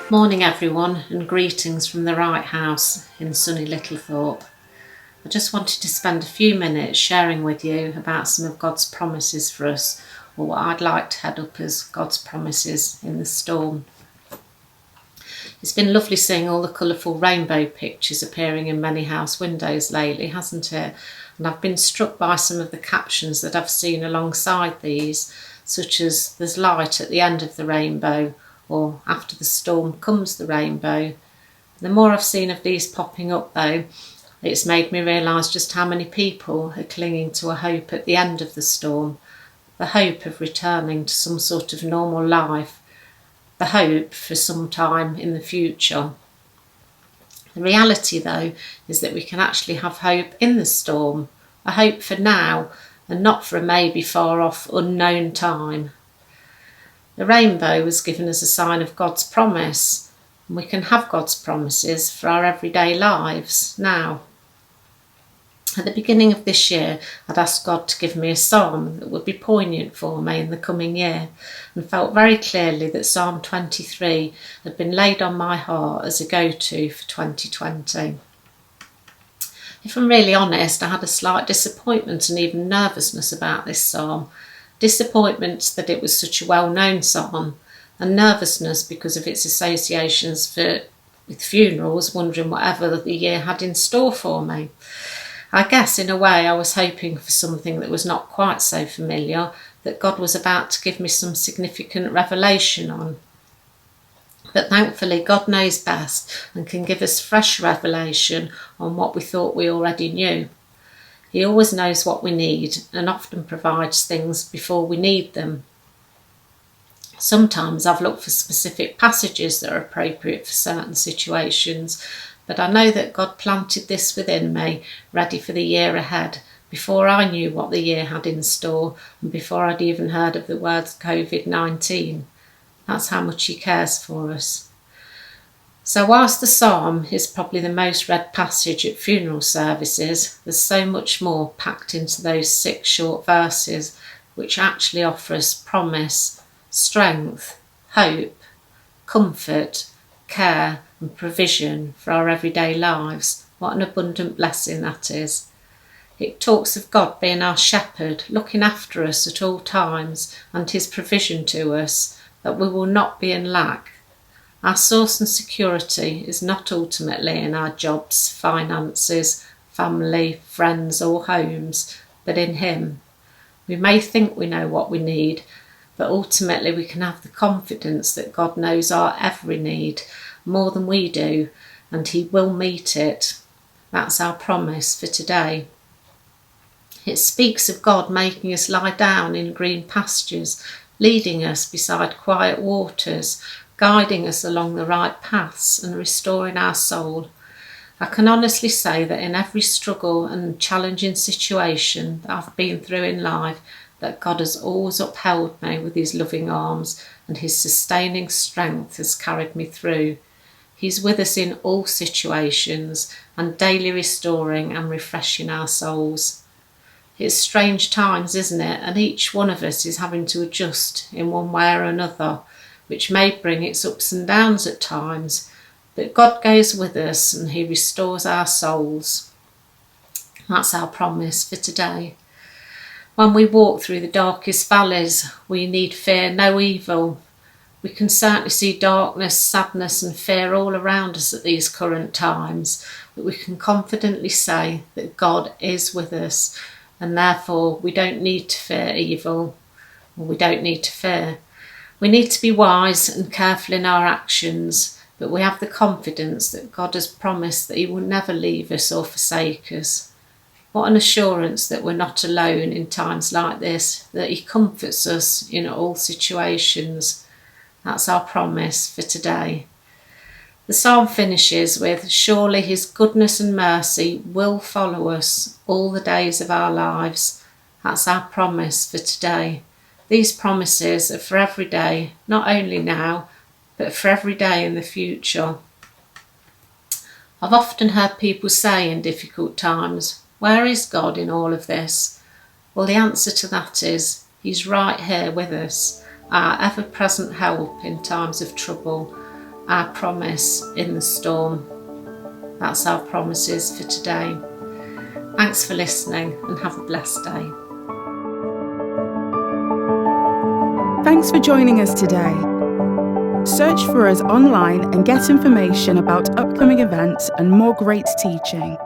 Morning everyone, and greetings from the Wright house in sunny Littlethorpe. I just wanted to spend a few minutes sharing with you about some of God's promises for us, or what I'd like to head up as God's promises in the storm. It's been lovely seeing all the colourful rainbow pictures appearing in many house windows lately, hasn't it? And I've been struck by some of the captions that I've seen alongside these, such as "There's light at the end of the rainbow," or "After the storm comes the rainbow." The more I've seen of these popping up though, it's made me realise just how many people are clinging to a hope at the end of the storm, the hope of returning to some sort of normal life, the hope for some time in the future. The reality though is that we can actually have hope in the storm, a hope for now and not for a maybe far off unknown time. The rainbow was given as a sign of God's promise, and we can have God's promises for our everyday lives now. At the beginning of this year, I'd asked God to give me a psalm that would be poignant for me in the coming year, and felt very clearly that Psalm 23 had been laid on my heart as a go-to for 2020. If I'm really honest, I had a slight disappointment and even nervousness about this psalm. Disappointment that it was such a well-known psalm, and nervousness because of its associations with funerals, wondering whatever the year had in store for me. I guess in a way I was hoping for something that was not quite so familiar, that God was about to give me some significant revelation on. But thankfully God knows best and can give us fresh revelation on what we thought we already knew. He always knows what we need and often provides things before we need them. Sometimes I've looked for specific passages that are appropriate for certain situations, but I know that God planted this within me, ready for the year ahead, before I knew what the year had in store and before I'd even heard of the words COVID-19. That's how much He cares for us. So whilst the psalm is probably the most read passage at funeral services, there's so much more packed into those 6 short verses, which actually offer us promise, strength, hope, comfort, care and provision for our everyday lives. What an abundant blessing that is. It talks of God being our shepherd, looking after us at all times, and His provision to us, that we will not be in lack. Our source and security is not ultimately in our jobs, finances, family, friends or homes, but in Him. We may think we know what we need, but ultimately we can have the confidence that God knows our every need, more than we do, and He will meet it. That's our promise for today. It speaks of God making us lie down in green pastures, leading us beside quiet waters, guiding us along the right paths and restoring our soul. I can honestly say that in every struggle and challenging situation that I've been through in life, that God has always upheld me with His loving arms, and His sustaining strength has carried me through. He's with us in all situations and daily restoring and refreshing our souls. It's strange times, isn't it? And each one of us is having to adjust in one way or another, which may bring its ups and downs at times, but God goes with us and He restores our souls. That's our promise for today. When we walk through the darkest valleys, we need fear no evil. We can certainly see darkness, sadness and fear all around us at these current times, but we can confidently say that God is with us, and therefore we don't need to fear evil, or we don't need to fear. We need to be wise and careful in our actions, but we have the confidence that God has promised that He will never leave us or forsake us. What an assurance that we're not alone in times like this, that He comforts us in all situations. That's our promise for today. The psalm finishes with, "Surely His goodness and mercy will follow us all the days of our lives." That's our promise for today. These promises are for every day, not only now, but for every day in the future. I've often heard people say in difficult times, "Where is God in all of this?" Well, the answer to that is, He's right here with us, our ever-present help in times of trouble. our promise in the storm. That's our promises for today. Thanks for listening and have a blessed day. Thanks for joining us today. Search for us online and get information about upcoming events and more great teaching.